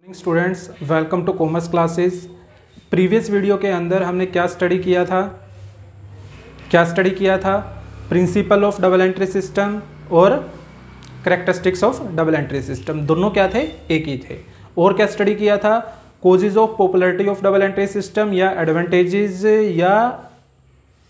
Morning students, welcome to commerce classes. Previous video के अंदर हमने क्या स्टडी किया था? Principle of double entry system और characteristics of double entry system. दोनों क्या थे? एक ही थे। और क्या स्टडी किया था? Causes of popularity of double entry system या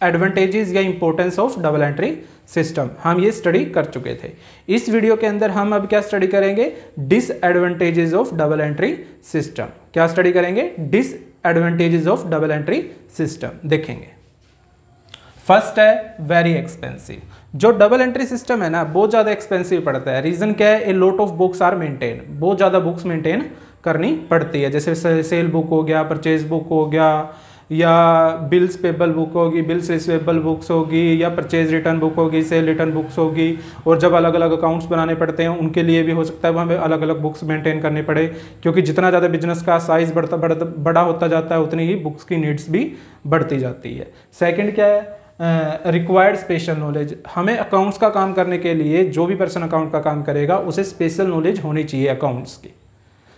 एडवांटेजेस या importance of double entry system, हम ये स्टडी कर चुके थे। इस वीडियो के अंदर हम अब क्या स्टडी करेंगे? Disadvantages of double entry system. क्या स्टडी करेंगे? Disadvantages of double entry system देखेंगे। फर्स्ट है वेरी एक्सपेंसिव। जो डबल एंट्री सिस्टम है ना, बहुत ज़्यादा एक्सपेंसिव पड़ता है। रीज़न क्या है? A lot of books are maintain, बहुत ज़्यादा बुक्स मेंटेन करनी पड़ती है। जैसे सेल बुक हो गया, परचेज बुक हो गया, या बिल्स पेबल बुक होगी, बिल्स रिसीवेबल बुक्स होगी, या परचेज रिटर्न बुक होगी, सेल रिटर्न बुक्स होगी। और जब अलग अलग अकाउंट्स बनाने पड़ते हैं उनके लिए भी हो सकता है हमें अलग अलग बुक्स मेंटेन करनी पड़े, क्योंकि जितना ज़्यादा बिजनेस का साइज बड़ा होता जाता है उतनी ही बुक्स की नीड्स भी बढ़ती जाती है। सेकेंड क्या है? Required special knowledge. हमें अकाउंट्स का काम करने के लिए, जो भी पर्सन अकाउंट का काम करेगा उसे स्पेशल नॉलेज होनी चाहिए अकाउंट्स की।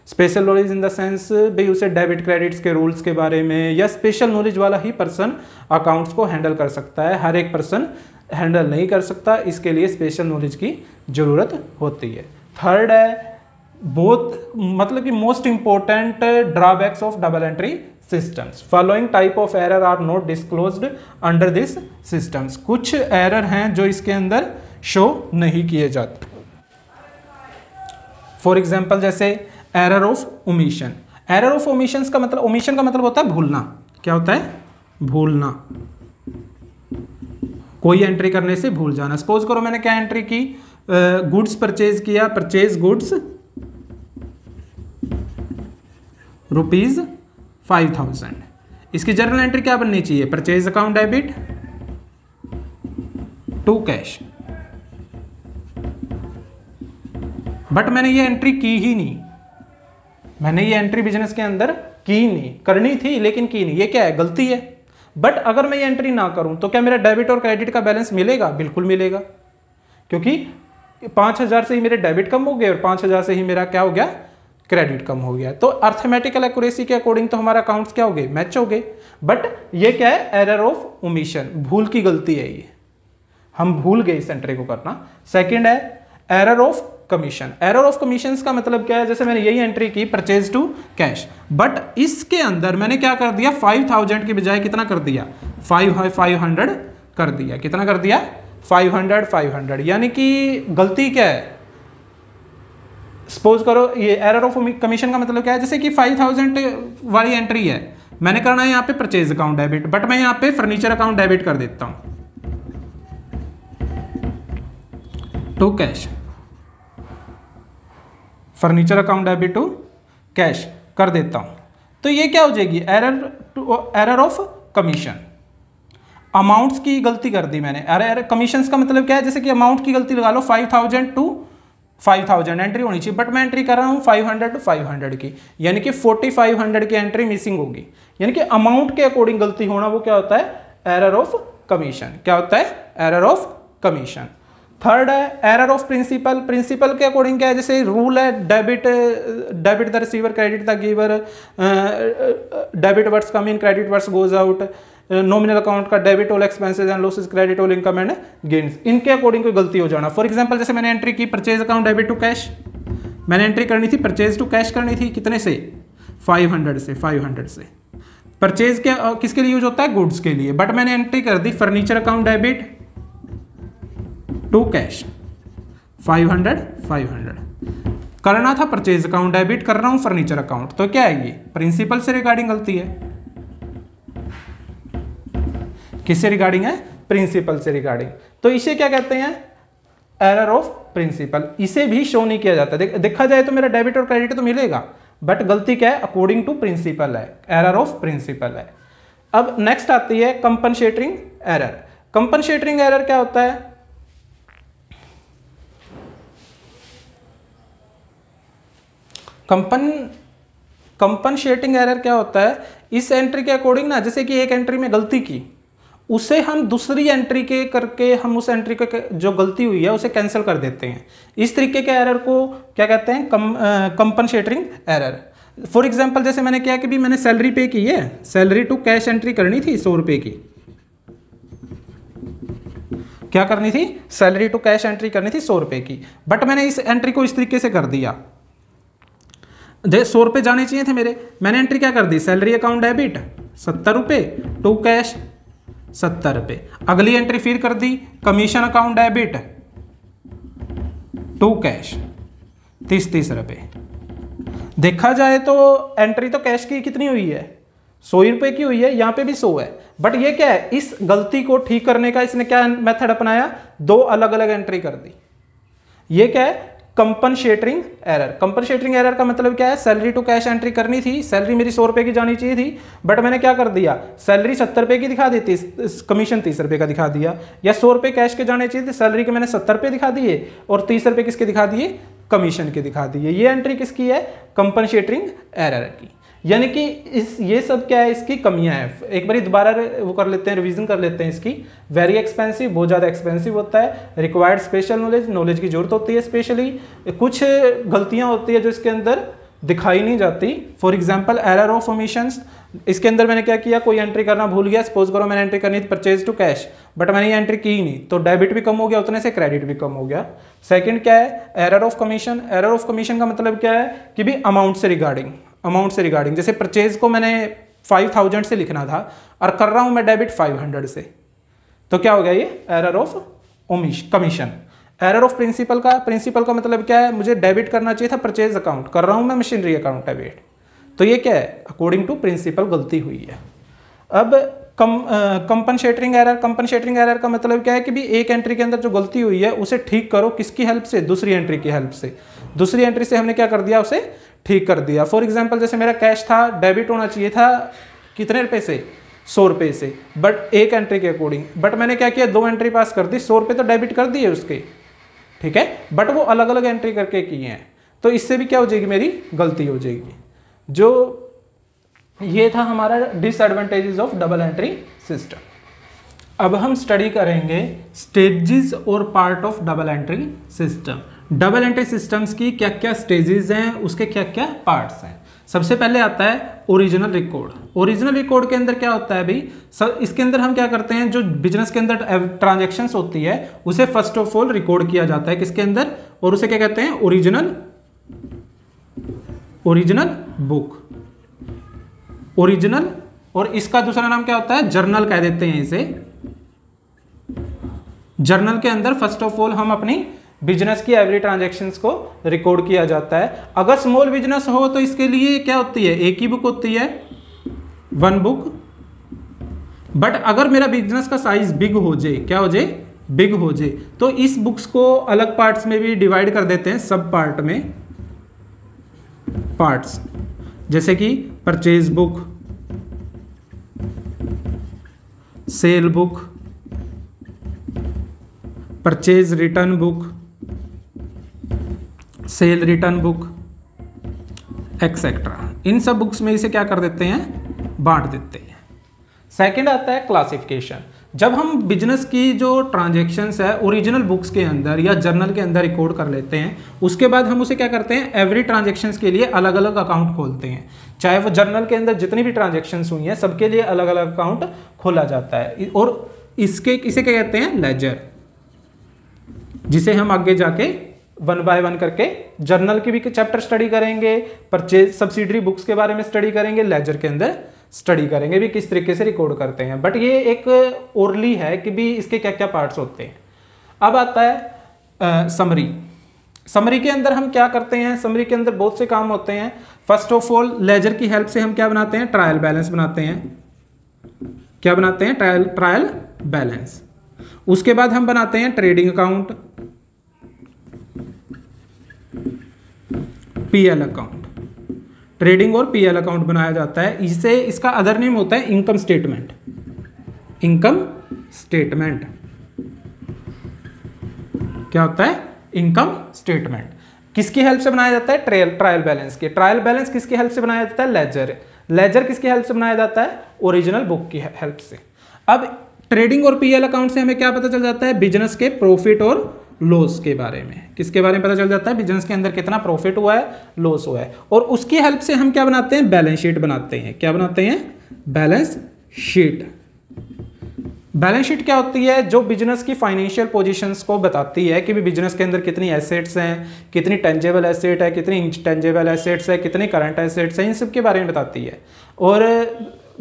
Special knowledge in the sense भाई उसे डेबिट क्रेडिट्स के रूल्स के बारे में, या स्पेशल नॉलेज वाला ही पर्सन अकाउंट्स को हैंडल कर सकता है। हर एक पर्सन हैंडल नहीं कर सकता, इसके लिए स्पेशल नॉलेज की ज़रूरत होती है। थर्ड है बहुत मतलब कि most important drawbacks of double entry systems. Following type of error are not disclosed under this systems. कुछ एरर हैं जो इसके अंदर शो नहीं किए जाते। फॉर एग्जाम्पल जैसे error of omission. Error of omission का मतलब होता है भूलना। क्या होता है? भूलना। कोई एंट्री करने से भूल जाना। सपोज करो मैंने क्या एंट्री की? गुड्स परचेज किया, परचेज गुड्स ₹5000। इसकी जर्नल एंट्री क्या बननी चाहिए? Purchase account debit to cash. But मैंने ये एंट्री की ही नहीं। मैंने ये एंट्री बिजनेस के अंदर की नहीं, करनी थी लेकिन की नहीं। ये क्या है? गलती है। बट अगर मैं ये एंट्री ना करूं तो क्या मेरा डेबिट और क्रेडिट का बैलेंस मिलेगा? बिल्कुल मिलेगा, क्योंकि 5000 से ही मेरे डेबिट कम हो गए और 5000 से ही मेरा क्या हो गया? क्रेडिट कम हो गया। तो अर्थमेटिकल एक्यूरेसी के अकॉर्डिंग तो हमारा अकाउंट्स क्या हो गए? मैच हो गए। बट ये क्या है? एरर ऑफ ओमिशन, भूल की गलती है ये, हम भूल गए इस एंट्री को करना। सेकेंड है error of commission. Error of commission का मतलब क्या है? जैसे मैंने यही एंट्री की परचेज टू कैश, बट इसके अंदर मैंने क्या कर दिया? 5000 की बजाय कितना कर दिया? 500 कर दिया। कितना कर दिया? 500। यानी कि गलती क्या है? सपोज करो ये एरर ऑफ कमीशन का मतलब क्या है? जैसे कि 5000 वाली एंट्री है, मैंने करना है यहाँ पे परचेज अकाउंट डेबिट, बट मैं यहाँ पे फर्नीचर अकाउंट डेबिट कर देता हूं to cash. Furniture account debit to cash कर देता हूं, तो ये क्या हो जाएगी? Error of commission. अमाउंट्स की गलती कर दी मैंने। एरर कमीशंस का मतलब क्या है? जैसे कि अमाउंट की गलती लगा लो, 5000 टू 5000 एंट्री होनी चाहिए, बट मैं एंट्री कर रहा हूं 500 टू 500 की, यानी कि 4500 की एंट्री मिसिंग होगी। यानी कि अमाउंट के अकॉर्डिंग गलती होना, वो क्या होता है? Error of commission. क्या होता है? Error of commission. थर्ड है एरर ऑफ प्रिंसिपल। प्रिंसिपल के अकॉर्डिंग क्या है? जैसे रूल है debit the receiver, credit the giver, debit words come in, credit words goes out, nominal account का debit all expenses and losses, credit all income and gains. इनके according कोई गलती हो जाना। फॉर एग्जांपल जैसे मैंने एंट्री की purchase account debit to cash, मैंने एंट्री करनी थी परचेज टू कैश करनी थी, कितने से? 500 से। परचेज क्या किसके लिए यूज होता है? गुड्स के लिए। बट मैंने एंट्री कर दी furniture account debit to cash 500। करना था परचेज अकाउंट डेबिट, कर रहा हूं फर्नीचर अकाउंट, तो क्या है ये? प्रिंसिपल से रिगार्डिंग गलती है। किससे रिगार्डिंग है? प्रिंसिपल से रिगार्डिंग। तो इसे क्या कहते हैं? Error of principle. इसे भी शो नहीं किया जाता। देखा जाए तो मेरा डेबिट और क्रेडिट तो मिलेगा, बट गलती क्या है? अकॉर्डिंग टू प्रिंसिपल है, एरर ऑफ प्रिंसिपल है। अब नेक्स्ट आती है कंपनसेटिंग एरर। कंपनसेटिंग एरर क्या होता है? कंपनसेटिंग एरर क्या होता है? इस एंट्री के अकॉर्डिंग ना, जैसे कि एक एंट्री में गलती की, उसे हम दूसरी एंट्री के करके हम उस एंट्री के जो गलती हुई है उसे कैंसिल कर देते हैं। इस तरीके के एरर को क्या कहते हैं? Compensating error. फॉर एग्जाम्पल जैसे मैंने क्या कि भी मैंने सैलरी पे की है, सैलरी टू कैश एंट्री करनी थी 100 रुपये की, क्या करनी थी, सैलरी टू कैश एंट्री करनी थी 100 रुपये की, बट मैंने इस एंट्री को इस तरीके से कर दिया, 100 रुपये जाने चाहिए थे मेरे, मैंने एंट्री क्या कर दी, सैलरी अकाउंट डेबिट 70 रुपये टू कैश 70 रुपये, अगली एंट्री फिर कर दी commission account debit to cash 30 रुपये। देखा जाए तो एंट्री तो कैश की कितनी हुई है, 100 रुपये की हुई है, यहाँ पे भी 100 है, बट ये क्या है, इस गलती को ठीक करने का इसने क्या मेथड अपनाया, 2 अलग अलग एंट्री कर दी। ये क्या है, कंपनसेटिंग एरर। कंपनसेटिंग एरर का मतलब क्या है, सैलरी टू कैश एंट्री करनी थी, सैलरी मेरी 100 रुपये की जानी चाहिए थी, बट मैंने क्या कर दिया, सैलरी 70 रुपये की दिखा दी थी, कमीशन 30 रुपये का दिखा दिया, या 100 रुपये कैश के जाने चाहिए थे, सैलरी के मैंने 70 रुपये दिखा दिए और 30 रुपये किसके दिखा दिए, कमीशन के दिखा दिए। ये एंट्री किसकी है, कंपनसेटिंग एरर की। यानी कि ये सब क्या है, इसकी कमियां हैं। एक बार दोबारा वो कर लेते हैं, रिवीजन कर लेते हैं इसकी। वेरी एक्सपेंसिव, बहुत ज़्यादा एक्सपेंसिव होता है। रिक्वायर्ड स्पेशल नॉलेज, नॉलेज की जरूरत होती है स्पेशली। कुछ गलतियां होती है जो इसके अंदर दिखाई नहीं जाती। For example error of omissions, इसके अंदर मैंने क्या किया, कोई एंट्री करना भूल गया, सपोज करो मैंने एंट्री करनी थी परचेज टू कैश, बट मैंने ये एंट्री की ही नहीं, तो डेबिट भी कम हो गया, उतने से क्रेडिट भी कम हो गया। सेकंड क्या है, error of commission. Error of commission का मतलब क्या है कि भी अमाउंट से रिगार्डिंग, जैसे परचेज को मैंने 5000 से लिखना था और कर रहा हूं मैं डेबिट 500 से, तो क्या हो गया, ये error of commission. Error of principle का मतलब क्या है, मुझे डेबिट करना चाहिए था परचेज अकाउंट, कर रहा हूं मैं मशीनरी अकाउंट डेबिट, तो ये क्या है, अकॉर्डिंग टू प्रिंसिपल गलती हुई है। अब कंपनसेटिंग एरर का मतलब क्या है कि भी एक एंट्री के अंदर जो गलती हुई है उसे ठीक करो, किसकी हेल्प से, दूसरी एंट्री की हेल्प से। दूसरी एंट्री से हमने क्या कर दिया, उसे ठीक कर दिया। फॉर एग्जाम्पल जैसे मेरा कैश था, डेबिट होना चाहिए था कितने रुपए से, 100 रुपये से, बट एक एंट्री के अकॉर्डिंग, बट मैंने क्या किया, 2 एंट्री पास कर दी, 100 रुपये तो डेबिट कर दिए उसके, ठीक है, बट वो अलग अलग एंट्री करके किए हैं, तो इससे भी क्या हो जाएगी, मेरी गलती हो जाएगी। जो ये था हमारा disadvantages of double entry system. अब हम स्टडी करेंगे स्टेजेस और part of double entry system. Double entry systems की क्या क्या स्टेजेस हैं, उसके क्या क्या पार्ट्स हैं। सबसे पहले आता है ओरिजिनल रिकॉर्ड। ओरिजिनल रिकॉर्ड के अंदर क्या होता है भाई, इसके अंदर हम क्या करते हैं, जो बिजनेस के अंदर ट्रांजैक्शंस होती है उसे फर्स्ट ऑफ ऑल रिकॉर्ड किया जाता है किसके अंदर, और उसे क्या कहते हैं, ओरिजिनल बुक, ओरिजिनल, और इसका दूसरा नाम क्या होता है, जर्नल कह देते हैं इसे। जर्नल के अंदर फर्स्ट ऑफ ऑल हम अपनी बिजनेस की एवरी ट्रांजैक्शंस को रिकॉर्ड किया जाता है। अगर स्मॉल बिजनेस हो तो इसके लिए क्या होती है, एक ही बुक होती है, 1 बुक। बट अगर मेरा बिजनेस का साइज बिग हो जाए, क्या हो जाए, बिग हो जाए, तो इस बुक्स को अलग पार्ट्स में भी डिवाइड कर देते हैं, सब पार्ट में पार्ट्स, जैसे कि purchase book, sale book, purchase return book, sale return book, etcetera. इन सब बुक्स में इसे क्या कर देते हैं, बांट देते हैं। सेकंड आता है क्लासिफिकेशन। जब हम बिजनेस की जो ट्रांजैक्शंस है ओरिजिनल बुक्स के अंदर या जर्नल के अंदर रिकॉर्ड कर लेते हैं, उसके बाद हम उसे क्या करते हैं, एवरी ट्रांजैक्शंस के लिए अलग अलग अकाउंट खोलते हैं। चाहे वो जर्नल के अंदर जितनी भी ट्रांजैक्शंस हुई हैं सबके लिए अलग अलग अकाउंट खोला जाता है, और इसे क्या कहते हैं, लेजर, जिसे हम आगे जाके 1 बाय 1 करके जर्नल की भी चैप्टर स्टडी करेंगे, परचेज सब्सिडरी बुक्स के बारे में स्टडी करेंगे, लेजर के अंदर स्टडी करेंगे भी किस तरीके से रिकॉर्ड करते हैं। बट ये एक ओरली है कि भी इसके क्या क्या पार्ट्स होते हैं। अब आता है समरी। समरी के अंदर हम क्या करते हैं, समरी के अंदर बहुत से काम होते हैं। फर्स्ट ऑफ ऑल लेजर की हेल्प से हम क्या बनाते हैं, ट्रायल बैलेंस बनाते हैं। क्या बनाते हैं, ट्रायल बैलेंस। उसके बाद हम बनाते हैं trading account, PL account. Trading और पीएल अकाउंट बनाया जाता है। इसे इसका अदर नेम होता है इनकम स्टेटमेंट। इनकम स्टेटमेंट क्या होता है, इनकम स्टेटमेंट। किसकी हेल्प से बनाया जाता है, ट्रायल बैलेंस के। ट्रायल बैलेंस किसकी हेल्प से बनाया जाता है, लेजर। लेजर किसकी हेल्प से बनाया जाता है, ओरिजिनल बुक की हेल्प से। अब ट्रेडिंग और पीएल अकाउंट से हमें क्या पता चल जाता है, बिजनेस के प्रॉफिट और लॉस के बारे में। किसके बारे में पता चल जाता है? बिजनेस के अंदर कितना प्रॉफिट हुआ है, लॉस हुआ है। और उसकी हेल्प से हम क्या बनाते हैं? बैलेंस शीट बनाते हैं। क्या बनाते हैं? Balance sheet. बैलेंस शीट क्या होती है? जो बिजनेस की फाइनेंशियल पोजीशंस को बताती है कि भी बिजनेस के अंदर कितनी एसेट्स हैं, कितनी टेंजेबल एसेट है, कितनी इंटेंजेबल एसेट्स है, कितनी करंट एसेट्स हैं, इन सब के बारे में बताती है। और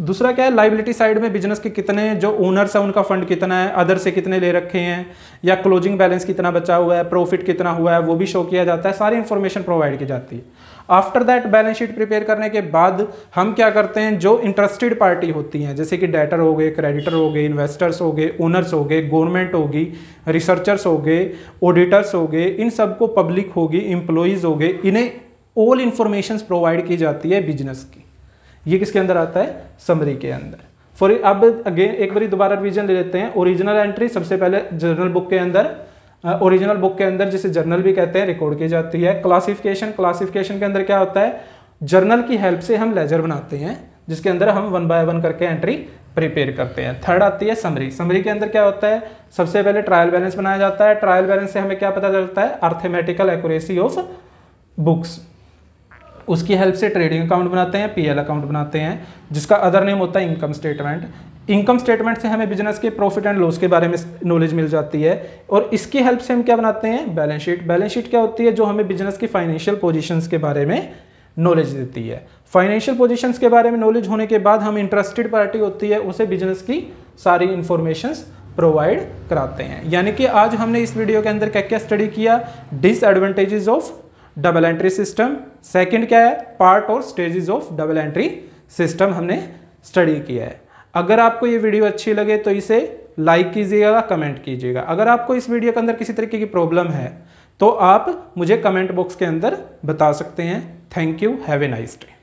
दूसरा क्या है? लाइबिलिटी साइड में बिजनेस के कितने जो ओनर्स है उनका फंड कितना है, अदर से कितने ले रखे हैं, या क्लोजिंग बैलेंस कितना बचा हुआ है, प्रॉफिट कितना हुआ है, वो भी शो किया जाता है। सारी इंफॉर्मेशन प्रोवाइड की जाती है। After that balance sheet prepare करने के बाद हम क्या करते हैं? जो इंटरेस्टेड पार्टी होती हैं, जैसे कि डेटर हो गए, क्रेडिटर हो गए, इन्वेस्टर्स हो गए, ओनर्स हो गए, गवर्नमेंट होगी, रिसर्चर्स हो गए, ऑडिटर्स हो गए, इन सबको, पब्लिक होगी, एम्प्लॉइज हो गए, इन्हें ऑल इंफॉर्मेशन प्रोवाइड की जाती है बिजनेस की। ये किसके अंदर आता है? समरी के अंदर। फॉर अब अगेन एक बार दोबारा रिवीजन ले लेते हैं। ओरिजिनल एंट्री सबसे पहले जर्नल बुक के अंदर, ओरिजिनल बुक के अंदर जिसे जर्नल भी कहते हैं, रिकॉर्ड की जाती है। क्लासिफिकेशन, क्लासिफिकेशन के अंदर क्या होता है? जर्नल की हेल्प से हम लेजर बनाते हैं, जिसके अंदर हम 1 बाय 1 करके एंट्री प्रिपेयर करते हैं। थर्ड आती है समरी। समरी के अंदर क्या होता है? सबसे पहले ट्रायल बैलेंस बनाया जाता है। ट्रायल बैलेंस से हमें क्या पता चलता है? Arithmetical accuracy of books. उसकी हेल्प से ट्रेडिंग अकाउंट बनाते हैं, पीएल अकाउंट बनाते हैं, जिसका अदर नेम होता है इनकम स्टेटमेंट। इनकम स्टेटमेंट से हमें बिजनेस के प्रॉफिट एंड लॉस के बारे में नॉलेज मिल जाती है। और इसकी हेल्प से हम क्या बनाते हैं? Balance sheet. बैलेंस शीट क्या होती है? जो हमें बिजनेस की फाइनेंशियल पोजीशंस के बारे में नॉलेज देती है। फाइनेंशियल पोजीशंस के बारे में नॉलेज होने के बाद हम इंटरेस्टेड पार्टी होती है, उसे बिजनेस की सारी इंफॉर्मेशंस प्रोवाइड कराते हैं। यानी कि आज हमने इस वीडियो के अंदर क्या क्या स्टडी किया? Disadvantages of double entry system. Second क्या है? पार्ट और stages of double entry system हमने स्टडी किया है। अगर आपको ये वीडियो अच्छी लगे तो इसे लाइक कीजिएगा, कमेंट कीजिएगा। अगर आपको इस वीडियो के अंदर किसी तरीके की प्रॉब्लम है तो आप मुझे कमेंट बॉक्स के अंदर बता सकते हैं। Thank you, have a nice day.